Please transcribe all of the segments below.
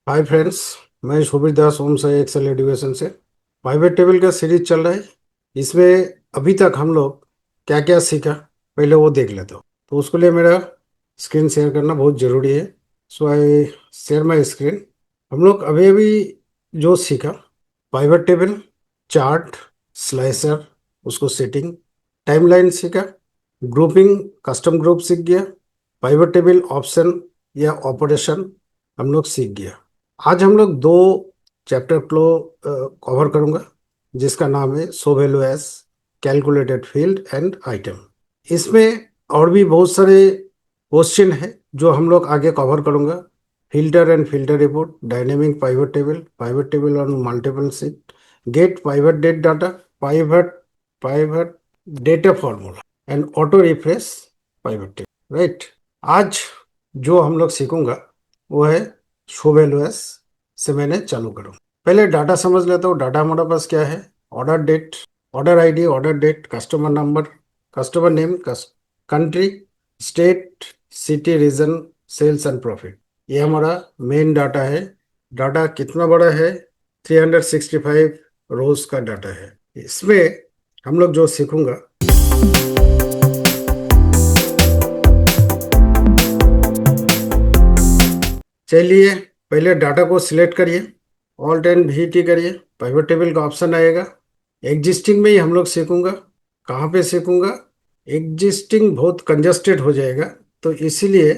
Hi friends. मैं शोभित दास ओम Sai Excel education से pivot table का सीरीज चल रहा है। इसमें अभी तक हम लोग क्या क्या सीखा, पहले वो देख लेते हो। तो उसके लिए मेरा स्क्रीन शेयर करना बहुत ज़रूरी है। सो आई शेयर माय स्क्रीन। हम लोग अभी अभी जो सीखा, पाइवेट टेबल, चार्ट, स्लाइसर, उसको सेटिंग, टाइमलाइन सीखा, ग्रुपिंग, कस्टम ग्रुप सीख गया, पाइवेट टेबल ऑप्शन या ऑपरेशन हम लोग सीख गया। आज हम लोग दो चैप्टर को कवर करूंगा, जिसका नाम है show value as calculated field and item. इसमें और भी बहुत सारे क्वेश्चन है जो हम लोग आगे कवर करूंगा। Filter and filter report, dynamic pivot table on multiple sheet, get pivot date data, pivot pivot data formula and auto refresh pivot table. Right. आज जो हम लोग सीखूंगा वो है शो वैल्यू एज से मैंने चालू करूँ। पहले डाटा समझ लेता हूँ। डाटा हमारे पास क्या है? Order date, order ID, order date, customer number, customer name, country, state, city, region, sales and profit. ये हमारा मेन डाटा है। डाटा कितना बड़ा है? 365 रोज का डाटा है। इसमें हम लोग जो सीखूंगा, चलिए पहले डाटा को सिलेक्ट करिए, ऑल्ट एंड वी करिए, पाइवट टेबल का ऑप्शन आएगा। एग्जिस्टिंग में ही हम लोग सीखूंगा। कहाँ पे सीखूंगा? एग्जिस्टिंग बहुत कंजस्टेड हो जाएगा, तो इसीलिए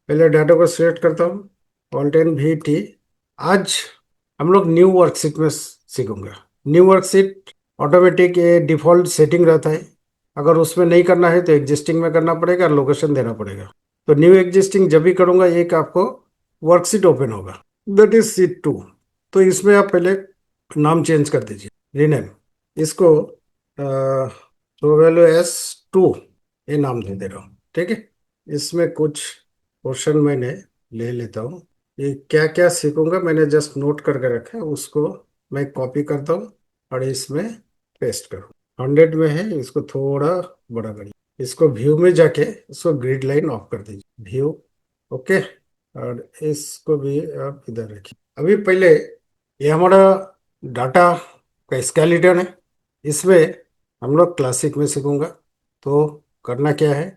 पहले डाटा को सिलेक्ट करता हूँ, ऑल्ट एंड वी। आज हम लोग न्यू वर्कशीट में सीखूंगा। न्यू वर्कशीट ऑटोमेटिक ये डिफॉल्ट सेटिंग रहता है। अगर उसमें नहीं करना है तो एग्जिस्टिंग में करना पड़ेगा, लोकेशन देना पड़ेगा। तो न्यू एग्जिस्टिंग जब भी करूंगा एक आपको वर्कशीट ओपन होगा, दैट इज शीट 2। तो इसमें आप पहले नाम चेंज कर दीजिए, रीनेम इसको, तो वैल्यू एस 2 ये नाम दे दे रहा हूँ। ठीक है। इसमें कुछ क्वेश्चन मैंने ले लेता हूँ। ये क्या क्या सीखूंगा मैंने जस्ट नोट करके रखा है, उसको मैं कॉपी करता हूँ और इसमें पेस्ट करूँ। 100 में है, इसको थोड़ा बड़ा करिए। इसको व्यू में जाके इसको ग्रिड लाइन ऑफ कर दीजिए, व्यू। ओके। और इसको भी आप इधर रखिए। अभी पहले ये हमारा डाटा का स्केलेटन है। इसमें हम लोग क्लासिक में सीखूंगा। तो करना क्या है?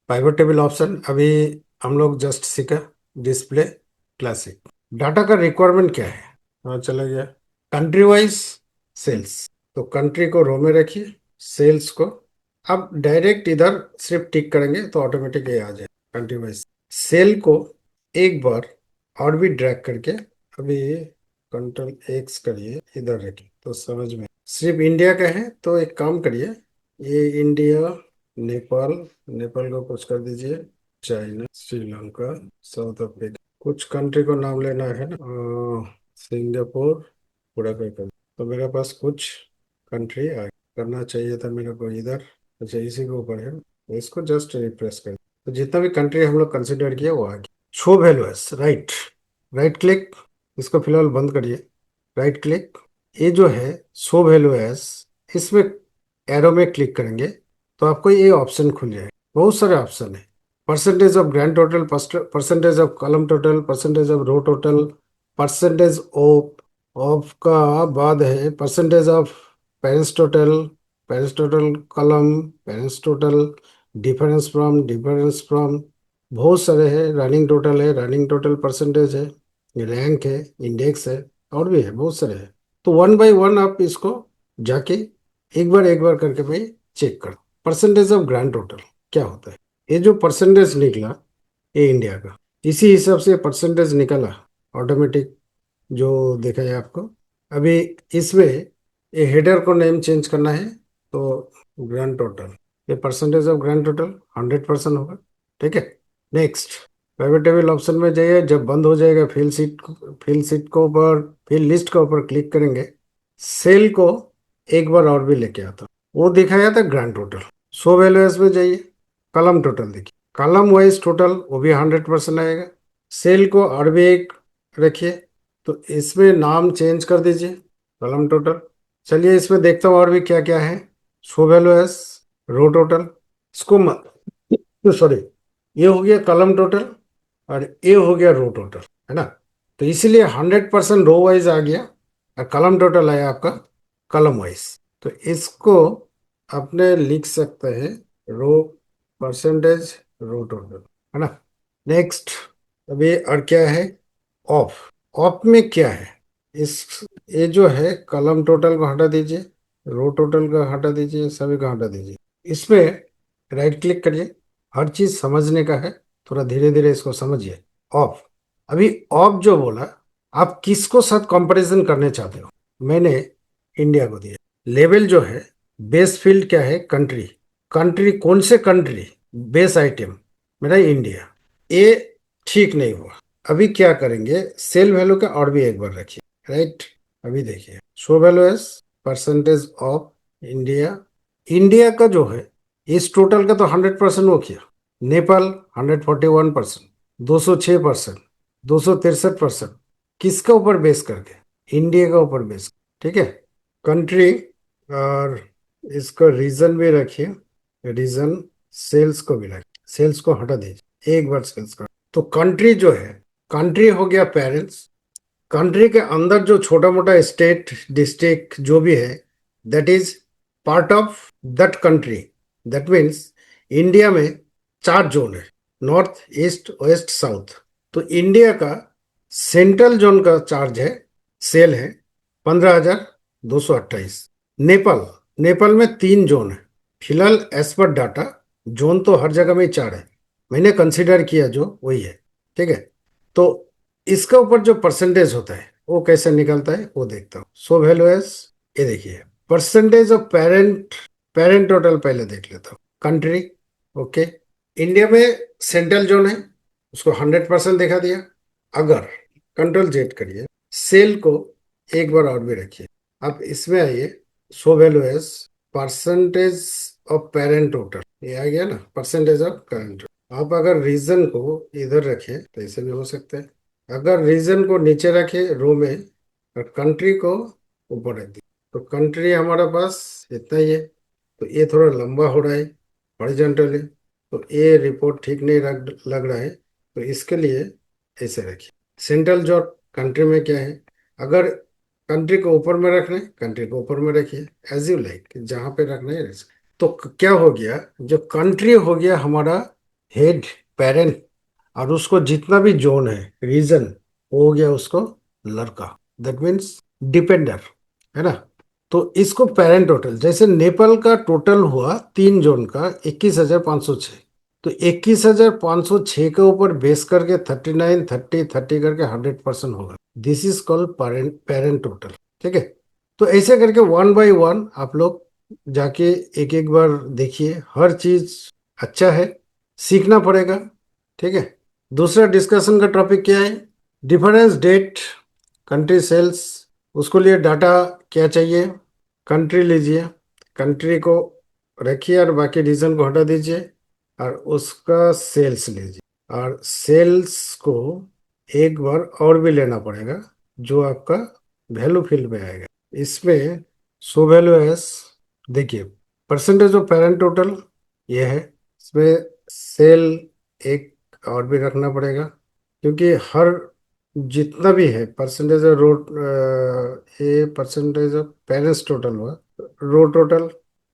पाइवट टेबल ऑप्शन अभी हम लोग जस्ट सीखा, डिस्प्ले क्लासिक। डाटा का रिक्वायरमेंट क्या है? हाँ, चला गया। कंट्री वाइज सेल्स, तो कंट्री को रो में रखिए, सेल्स को अब डायरेक्ट इधर सिर्फ टिक करेंगे तो ऑटोमेटिक ये आ जाए। कंट्री वाइज सेल को एक बार और भी ड्रैग करके अभी कंट्रोल एक्स करिए, इधर रखिए तो समझ में। सिर्फ इंडिया का है तो एक काम करिए, ये इंडिया, नेपाल, नेपाल को कुछ कर दीजिए, चाइना, श्रीलंका, साउथ अफ्रीका, कुछ कंट्री को नाम लेना है ना, सिंगापुर, पूरा पे कर। तो मेरे पास कुछ कंट्री आ करना चाहिए था मेरे को इधर। अच्छा, इसी के ऊपर है, तो इसको जस्ट रिप्रेस कर। तो जितना भी कंट्री हम लोग कंसिडर किया वो आ गया। Show value as, right, right click, इसको फिलहाल बंद करिए। राइट क्लिक, ये जो है शो वैल्यू एज, इसमें एरो में क्लिक करेंगे तो आपको ये ऑप्शन खुल जाएगा। बहुत सारे ऑप्शन है। Percentage of grand total, percentage of column total, percentage of row total, percentage of का बाद है percentage of parents total, parents total column, parents total, difference from, बहुत सारे हैं। रनिंग टोटल है, रनिंग टोटल परसेंटेज है, rank है, index है, और भी है, बहुत सारे हैं। तो वन बाय वन आप इसको जाके एक बार करके मैं चेक कर। परसेंटेज ऑफ ग्रैंड टोटल क्या होता है? ये जो परसेंटेज निकला ये इंडिया का, इसी हिसाब से परसेंटेज निकला ऑटोमेटिक, जो देखा है आपको। अभी इसमें ये हेडर को नेम चेंज करना है, तो ग्रैंड टोटल, ये परसेंटेज ऑफ ग्रैंड टोटल 100% होगा। ठीक है। नेक्स्ट, प्राइवेट टेबल ऑप्शन में जाइए। जब बंद हो जाएगा फिल सीट को ऊपर, फिल लिस्ट के ऊपर क्लिक करेंगे। सेल को एक बार और भी लेके आता, वो दिखाया था ग्रैंड टोटल। सो वैल्यूज में जाइए, कॉलम टोटल देखिए, कॉलम वाइज टोटल वो भी 100% आएगा। सेल को और भी एक रखिए, तो इसमें नाम चेंज कर दीजिए, कॉलम टोटल। चलिए इसमें देखता हूँ और भी क्या क्या है। शो वैल्यू एस, रो टोटल, इसको सॉरी, ये हो गया कॉलम टोटल और ये हो गया रो टोटल, है ना। तो इसीलिए 100% रो वाइज आ गया और कलम टोटल आया आपका कलम वाइज। तो इसको अपने लिख सकते हैं रो परसेंटेज रो टोटल, है ना। नेक्स्ट, अभी और क्या है, ऑफ। ऑफ में क्या है, इस ये जो है कलम टोटल को हटा दीजिए, रो टोटल को हटा दीजिए, सभी को हटा दीजिए। इसमें राइट क्लिक करिए, हर चीज समझने का है, थोड़ा धीरे धीरे इसको समझिए। ऑफ, अभी ऑफ जो बोला, आप किसको साथ कंपैरिजन करने चाहते हो। मैंने इंडिया को दिया। लेवल जो है, बेस फील्ड क्या है, कंट्री। कंट्री कौन से कंट्री, बेस आइटम मेरा इंडिया। ये ठीक नहीं हुआ। अभी क्या करेंगे, सेल वैल्यू का और भी एक बार रखिए, राइट। अभी देखिए, show value as percentage of India. India का जो है, इस टोटल का तो 100% वो किया। नेपाल 141%, 206%, 263%। किसका ऊपर बेस करके, इंडिया का ऊपर बेस, ठीक है। कंट्री, और इसका रीजन भी रखिए, रीजन। सेल्स को भी रखिए, सेल्स को हटा दीजिए, एक बार सेल्स का। तो कंट्री जो है, कंट्री हो गया पेरेंट्स। कंट्री के अंदर जो छोटा मोटा स्टेट डिस्ट्रिक्ट जो भी है, that is part of that country. That means India में 4 जोन है, नॉर्थ ईस्ट वेस्ट साउथ। तो इंडिया का सेंट्रल जोन का चार्ज है, सेल है 15,228। नेपाल, नेपाल में 3 जोन है फिलहाल, एज पर डाटा। जोन तो हर जगह में 4 है, मैंने कंसिडर किया जो वही है, ठीक है। तो इसका ऊपर जो परसेंटेज होता है वो कैसे निकलता है वो देखता हूँ। सो वैल्यू एज, ये देखिए percentage of parent, parent total पहले देख लेता हूँ। Country, okay. इंडिया में सेंट्रल जोन है, उसको 100% दिखा दिया। अगर कंट्रोल जेड करिए, सेल को एक बार और भी रखिए। अब इसमें आइए, show value as percentage of parent total, ये आ गया ना, परसेंटेज ऑफ करंट। आप अगर रीजन को इधर रखें तो ऐसे भी हो सकता है। अगर रीजन को नीचे रखे रो में, और कंट्री को ऊपर रख दिए, तो कंट्री हमारे पास इतना ही है। तो ये थोड़ा लंबा हो रहा है हॉरिजॉन्टली, तो ये रिपोर्ट ठीक नहीं लग रहा है। तो इसके लिए ऐसे रखिए। सेंट्रल जॉब कंट्री में क्या है, अगर कंट्री को ऊपर में रखना है, कंट्री को ऊपर में रखिए, एज यू लाइक, जहां पे रखना है। तो क्या हो गया, जो कंट्री हो गया हमारा हेड, पेरेंट, और उसको जितना भी जोन है, रीजन, वो हो गया उसको लड़का, दैट मीन्स डिपेंडर, है ना। तो इसको पेरेंट टोटल, जैसे नेपाल का टोटल हुआ 3 जोन का 21,506। तो 21,506 के ऊपर बेस करके 39, 30 करके 100% होगा। This is called parent, parent total, ठीक है। तो ऐसे करके वन बाय वन आप लोग जाके एक एक बार देखिए, हर चीज अच्छा है, सीखना पड़ेगा, ठीक है। दूसरा डिस्कशन का टॉपिक क्या है, डिफरेंस डेट, कंट्री सेल्स। उसको लिए डाटा क्या चाहिए, कंट्री लीजिए, कंट्री को रखिए और बाकी रीजन को हटा दीजिए, और उसका सेल्स लीजिए। और सेल्स को एक बार और भी लेना पड़ेगा, जो आपका वैल्यू फील्ड में आएगा। इसमें सो वैल्यू एस, देखिए परसेंटेज ऑफ पेरेंट टोटल ये है। इसमें सेल एक और भी रखना पड़ेगा, क्योंकि हर जितना भी है परसेंटेज ऑफ रो, ये परसेंटेज ऑफ पेरेंट्स टोटल हुआ, रो टोटल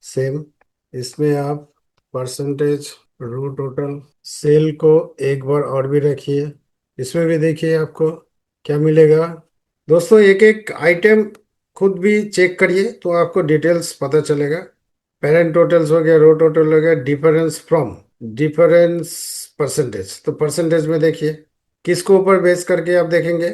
सेम। इसमें आप परसेंटेज रो टोटल, सेल को एक बार और भी रखिए। इसमें भी देखिए आपको क्या मिलेगा। दोस्तों एक एक आइटम खुद भी चेक करिए तो आपको डिटेल्स पता चलेगा। पेरेंट टोटल्स हो गया, रो टोटल हो गया, डिफरेंस फ्रॉम, डिफरेंस परसेंटेज। तो परसेंटेज में देखिए किसको ऊपर बेस करके आप देखेंगे,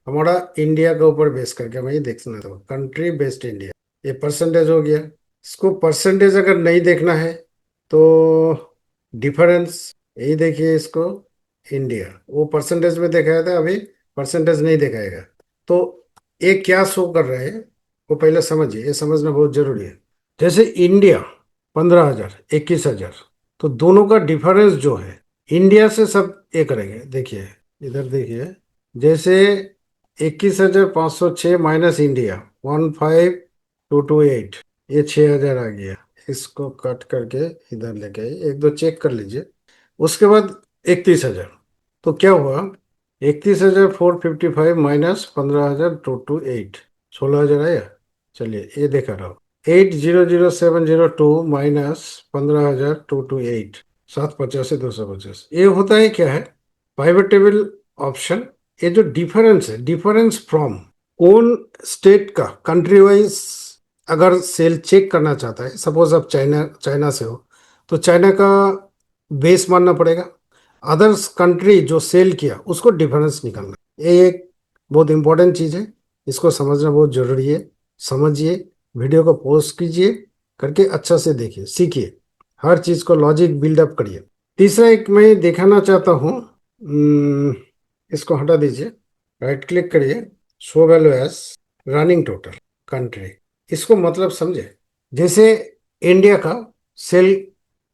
हमारा इंडिया के ऊपर बेस करके हमें ये देखना था, कंट्री बेस्ड इंडिया, ये परसेंटेज हो गया। इसको परसेंटेज अगर नहीं देखना है तो डिफरेंस, यही देखिए इसको, इंडिया वो परसेंटेज में दिखाया था, अभी परसेंटेज नहीं दिखाएगा। तो ये क्या शो कर रहे हैं वो पहले समझिए, ये समझना बहुत जरूरी है। जैसे इंडिया 15,000, 21,000, तो दोनों का डिफरेंस जो है, इंडिया से सब ये करेंगे, देखिए इधर देखिए, जैसे 21,506 माइनस इंडिया 15,228, ये 6,000 आ गया। इसको कट करके इधर लेके आइए, एक दो चेक कर लीजिए। उसके बाद 31,000, तो क्या हुआ, 31,455 माइनस 15,228, 16,000 आया। चलिए ये देखा रहो। 8,00702 माइनस 15,228, 785 250, ये होता है क्या है, पाइवट टेबल ऑप्शन। ये जो डिफरेंस है, डिफरेंस फ्रॉम, कौन स्टेट का कंट्री वाइज अगर सेल चेक करना चाहता है, सपोज आप चाइना चाइना से हो तो चाइना का बेस मानना पड़ेगा, अदर्स कंट्री जो सेल किया उसको डिफरेंस निकालना, ये एक बहुत इंपॉर्टेंट चीज है, इसको समझना बहुत जरूरी है। समझिए, वीडियो को पॉज कीजिए, करके अच्छा से देखिए, सीखिए, हर चीज को लॉजिक बिल्डअप करिए। तीसरा एक मैं दिखाना चाहता हूँ, इसको हटा दीजिए, राइट क्लिक करिए, show value as running total country, इसको मतलब समझे। जैसे इंडिया का सेल,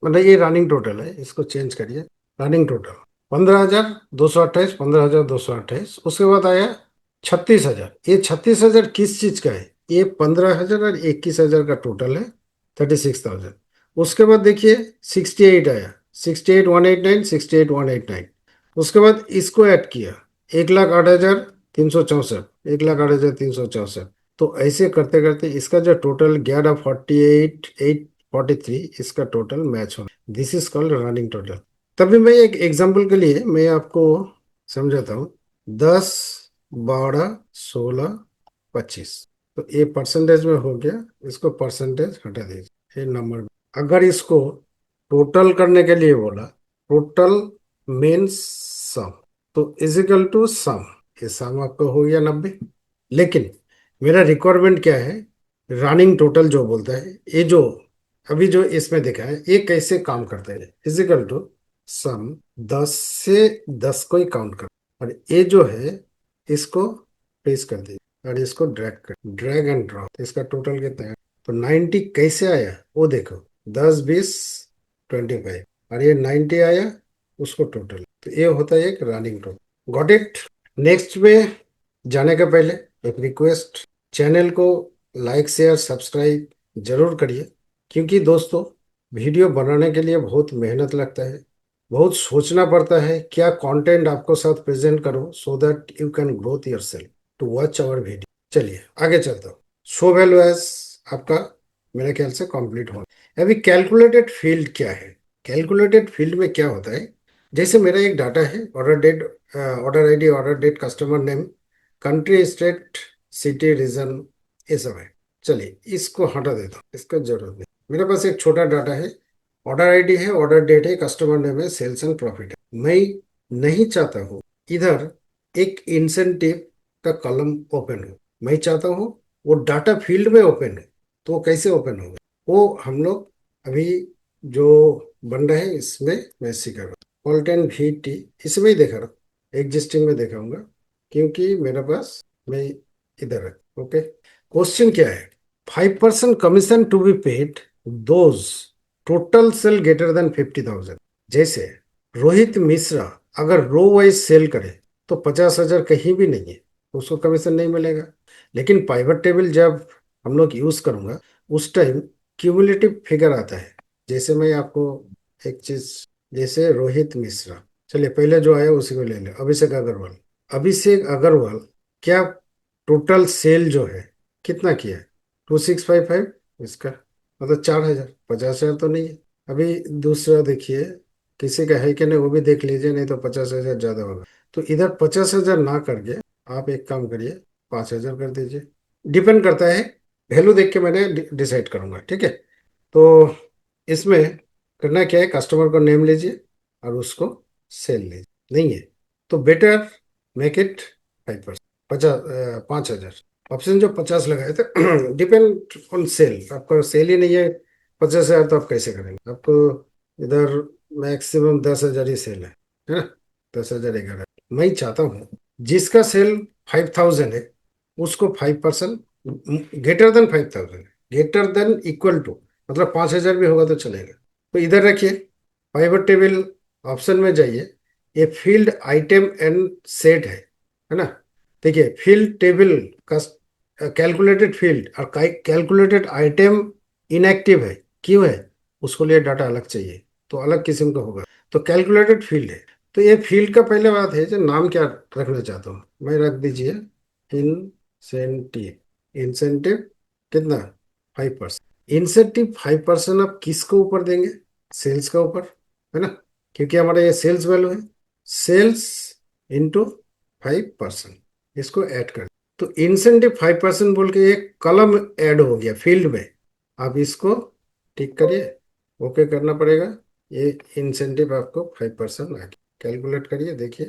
मतलब ये रनिंग टोटल है, इसको चेंज करिए, रनिंग टोटल 15,228, 15,228, उसके बाद आया 36,000। ये 36,000 किस चीज का है, ये 15,000 और 21,000 का टोटल है, 36,000। उसके बाद देखिए 68 आया, 68,189, 68,189। उसके बाद इसको ऐड किया, 1,08,364, 1,08,364। तो ऐसे करते करते इसका जो टोटल 11,48,843, इसका टोटल मैच हो, this is called running total. तभी मैं एक एग्जांपल के लिए मैं आपको समझाता हूँ। 10, 12, 16, 25, तो ये परसेंटेज में हो गया, इसको परसेंटेज हटा दीजिए, ये नंबर। अगर इसको टोटल करने के लिए बोला, टोटल मीन्स सम, तो इजिकल टू सम, ये सम आपका हो गया 90। लेकिन मेरा रिक्वायरमेंट क्या है, रनिंग टोटल जो बोलता है, ये जो अभी जो इसमें देखा है, ये कैसे काम करता है, इजिकल टू सम, 10 से 10 को ही काउंट कर, और ये जो है इसको पेस्ट कर दीजिए और इसको ड्रैग एंड ड्रॉप, तो इसका टोटल कितना है, तो 90 कैसे आया वो देखो, 10, 20, 25, और ये 90 आया, उसको टोटल, तो ये होता है एक running total. Got it. Next में जाने का पहले एक रिक्वेस्ट, चैनल को लाइक शेयर सब्सक्राइब जरूर करिए, क्योंकि दोस्तों वीडियो बनाने के लिए बहुत मेहनत लगता है, बहुत सोचना पड़ता है क्या कंटेंट आपको साथ प्रेजेंट करो, so that you can growth yourself to watch our video. चलिए आगे चलता हूँ। शो वैल्यू एज आपका मेरे ख्याल से कंप्लीट हो। अभी कैलकुलेटेड फील्ड क्या है, कैलकुलेटेड फील्ड में क्या होता है, जैसे मेरा एक डाटा है, order date, order ID, order date, customer name, country, state, city, region, ये सब है। चलिए इसको हटा देता हूँ, इसका जरूरत नहीं। मेरे पास एक छोटा डाटा है, ऑर्डर आईडी है, ऑर्डर डेट है, कस्टमर नेम है, सेल्स एंड प्रॉफिट है। मैं नहीं चाहता हूँ इधर एक इंसेंटिव का कॉलम ओपन हो, मैं चाहता हूँ वो डाटा फील्ड में ओपन हो। तो वो कैसे ओपन होगा, वो हम लोग अभी जो बन रहे हैं इसमें मैं सिखाऊंगा। ऑल्ट एंड वी टी, इसमें ही देखा रहा, एग्जिस्टिंग में दिखाऊंगा, क्योंकि मेरे पास, मैं इधर है। ओके, क्वेश्चन क्या है, 5% commission to be paid those total sale greater than 50,000। जैसे रोहित मिश्रा अगर रो वाइज सेल करे तो 50,000 कहीं भी नहीं है, उसको कमीशन नहीं मिलेगा। लेकिन पाइवट टेबल जब हम लोग यूज करूंगा, उस टाइम क्यूमुलेटिव फिगर आता है। जैसे मैं आपको एक चीज, जैसे रोहित मिश्रा, चलिए पहले जो आया उसी को ले ले, अभिषेक अग्रवाल। अभिषेक अग्रवाल क्या टोटल सेल जो है कितना किया है, 2,655, इसका मतलब 4,000, 50,000 तो नहीं है। अभी दूसरा देखिए, किसी का है कि नहीं वो भी देख लीजिए, नहीं तो 50,000 ज्यादा होगा। तो इधर 50,000 ना करके आप एक काम करिए, 5,000 कर दीजिए। डिपेंड करता है, वैल्यू देख के मैंने डिसाइड करूंगा, ठीक है। तो इसमें करना क्या है, कस्टमर को नेम लीजिए और उसको सेल लीजिए, नहीं है तो बेटर मेक इट 5%, 5,000। ऑप्शन जो 50 लगाए थे डिपेंड ऑन सेल, आपका सेल ही नहीं है 50,000, तो आप कैसे करेंगे, आपको इधर मैक्सिमम 10,000 ही सेल है ना, 10,000, 11। मैं चाहता हूँ जिसका सेल 5,000 है उसको 5%, greater than 5,000, greater than equal to, मतलब 5,000 भी होगा तो चलेगा। तो इधर रखिए, पाइवट टेबल ऑप्शन में जाइए, ये फील्ड आइटम एंड सेट है ना। देखिए फील्ड टेबल का कैलकुलेटेड फील्ड और कैलकुलेटेड आइटम इनएक्टिव है, क्यों है, उसको लिए डाटा अलग चाहिए, तो अलग किस्म का होगा। तो कैलकुलेटेड फील्ड है, तो ये फील्ड का पहले बात है जो नाम क्या रखना चाहता हूँ मैं, रख दीजिए इंसेंटिव। इंसेंटिव कितना? 5%। इंसेंटिव 5% आप किसको ऊपर देंगे? सेल्स का ऊपर, है ना, क्योंकि हमारा ये सेल्स वैल्यू है। सेल्स इंटू 5%, इसको ऐड कर। तो इंसेंटिव 5% बोल के एक कलम ऐड हो गया फील्ड में। आप इसको टिक करिए, ओके करना पड़ेगा। ये इंसेंटिव आपको 5% आ गया। कैलकुलेट करिए, देखिए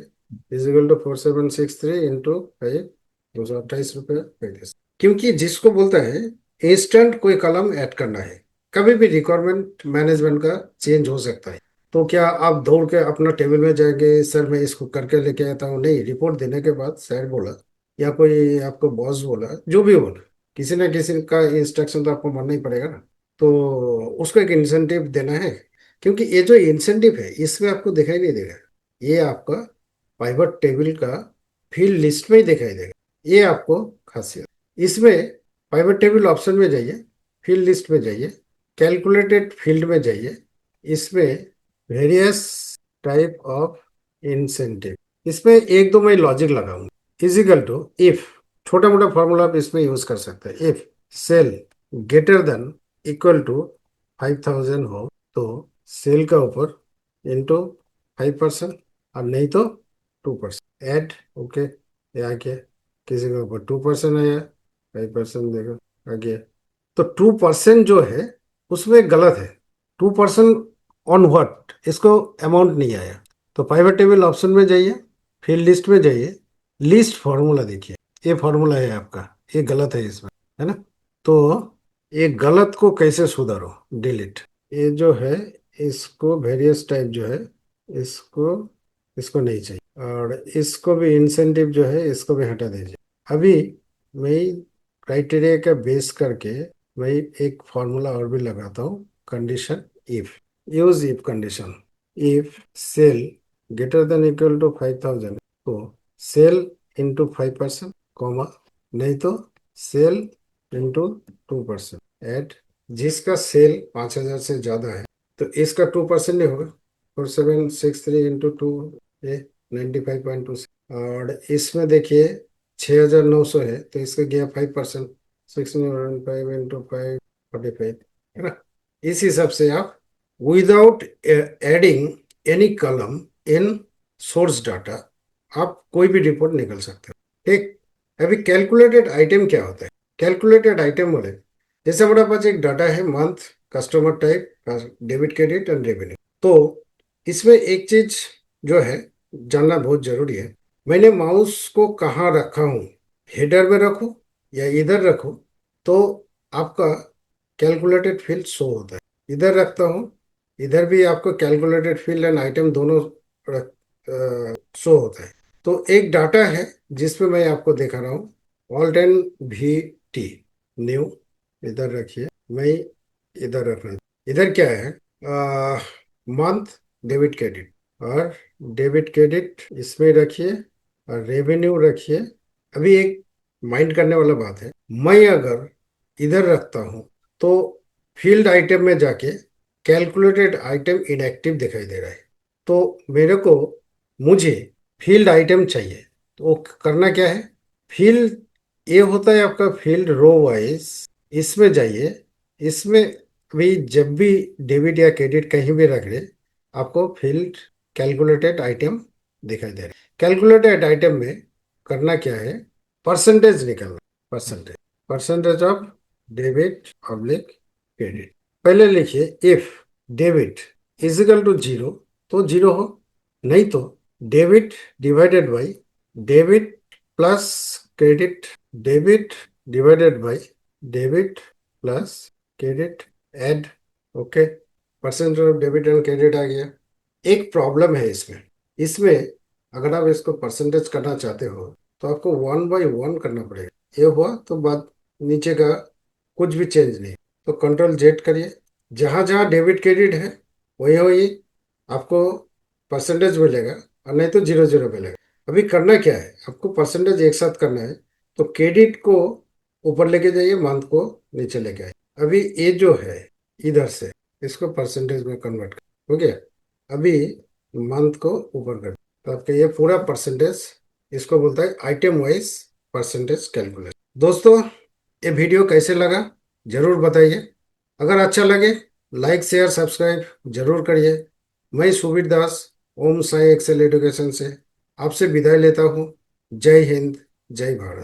इजिकल टू 4763 इंटू 5, 228 रुपये 35। क्योंकि जिसको बोलता है इंस्टेंट कोई कलम ऐड करना है, कभी भी रिक्वायरमेंट मैनेजमेंट का चेंज हो सकता है। तो क्या आप दौड़ के अपना टेबल में जाएंगे, सर मैं इसको करके लेके आता हूँ? नहीं, रिपोर्ट देने के बाद सर बोला या कोई आपको बॉस बोला, जो भी बोला, किसी ना किसी का इंस्ट्रक्शन तो आपको मानना ही पड़ेगा ना। तो उसको एक इंसेंटिव देना है। क्योंकि ये जो इंसेंटिव है इसमें आपको दिखाई नहीं देगा, ये आपका पाइवट टेबल का फील्ड लिस्ट में ही दिखाई देगा। ये आपको खासियत इसमें। पाइवट टेबल ऑप्शन में जाइए, फील्ड लिस्ट में जाइए, कैलकुलेटेड फील्ड में जाइए, इसमें वेरियस टाइप ऑफ इंसेंटिव, इसमें एक दो मैं लॉजिक लगाऊंगा। इजिकल टू इफ, छोटा मोटा फॉर्मूला आप इसमें यूज कर सकते हैं। If sale greater than equal to 5000 हो तो सेल का ऊपर इंटू 5%, और नहीं तो 2% ऐड। ओके, ये आ गया। किसी के ऊपर 2% आया, 5% देखो आ गया। तो 2% जो है उसमें गलत है। 2% ऑन व्हाट, इसको अमाउंट नहीं आया। तो पाइवट टेबल ऑप्शन में जाइए, फील्ड लिस्ट में जाइए, लिस्ट फॉर्मूला देखिए, ये फॉर्मूला है आपका, ये गलत है इसमें, है ना। तो ये गलत को कैसे सुधारो? डिलीट, ये जो है इसको वेरियस टाइप जो है इसको, इसको नहीं चाहिए, और इसको भी इंसेंटिव जो है इसको भी हटा दीजिए। अभी मैं क्राइटेरिया का बेस करके मैं एक फॉर्मूला और भी लगाता हूँ। Condition if, use if condition. If sale greater than equal to 5000 तो सेल इंटू 5%, कॉमा, नहीं तो सेल इंटू 2%। एट, जिसका सेल 5000 से ज्यादा है तो इसका 2% नहीं होगा। 4763 इंटू 2, ये 95.2। और इसमें देखिए 6900 है तो इसका गया 5%, 605 इंटू 5, 45, है ना। इस हिसाब से आप without adding any column in source data आप कोई भी रिपोर्ट निकल सकते हो। ठीक। अभी कैलकुलेटेड आइटम क्या होता है? कैलकुलेटेड आइटम बोले, जैसे हमारे पास एक डाटा है month, customer type, debit credit and revenue. तो इसमें एक चीज जो है जानना बहुत जरूरी है, मैंने माउस को कहाँ रखा हूँ, हेडर में रखूँ या इधर रखूँ, तो आपका कैलकुलेटेड फील्ड शो होता है। इधर रखता हूँ, इधर भी आपको कैलकुलेटेड फील्ड एंड आइटम दोनों शो होता है। तो एक डाटा है जिसमें मैं आपको दिखा रहा हूँ, alt N V T new, इधर रखिए, मैं इधर रखना। इधर क्या है? मंथ, डेबिट क्रेडिट, और डेबिट क्रेडिट इसमें रखिए, और रेवेन्यू रखिए। अभी एक माइंड करने वाला बात है, मैं अगर इधर रखता हूँ तो फील्ड आइटम में जाके कैलकुलेटेड आइटम इनएक्टिव दिखाई दे रहा है। तो मेरे को, मुझे फील्ड आइटम चाहिए, तो वो करना क्या है? फील्ड, ये होता है आपका फील्ड रो वाइज, इसमें जाइए। इसमें भी जब भी डेबिट या क्रेडिट कहीं भी रख रहे, आपको फील्ड कैलकुलेटेड आइटम दिखाई दे रहा है। कैलकुलेटेड आइटम में करना क्या है? परसेंटेज निकालना। Percentage, percentage of debit oblique credit. पहले लिखिए इफ डेबिट इजिकल टू 0 तो 0 हो, नहीं तो debit divided by debit plus credit, debit divided by debit plus credit, add. Okay, percentage of debit and credit आ गया। एक प्रॉब्लम है इसमें, इसमें अगर आप इसको परसेंटेज करना चाहते हो तो आपको 1 बाई 1 करना पड़ेगा। ये हुआ तो बात, नीचे का कुछ भी चेंज नहीं। तो कंट्रोल जेड करिए, जहां जहां डेबिट क्रेडिट है वही वही आपको परसेंटेज मिलेगा, और नहीं तो 0 0 मिलेगा। अभी करना क्या है, आपको परसेंटेज एक साथ करना है। तो क्रेडिट को ऊपर लेके जाइए, मंथ को नीचे लेके आइए। अभी ये जो है इधर से इसको परसेंटेज में कन्वर्ट कर, हो गया। अभी मंथ को ऊपर कर, तो आपका ये पूरा परसेंटेज, इसको बोलता है आइटम वाइज परसेंटेज कैलकुलेशन। दोस्तों, ये वीडियो कैसे लगा जरूर बताइए। अगर अच्छा लगे लाइक शेयर सब्सक्राइब जरूर करिए। मैं सुबीर दास ओम साई एक्सेल एजुकेशन से आपसे विदाई लेता हूँ। जय हिंद, जय भारत।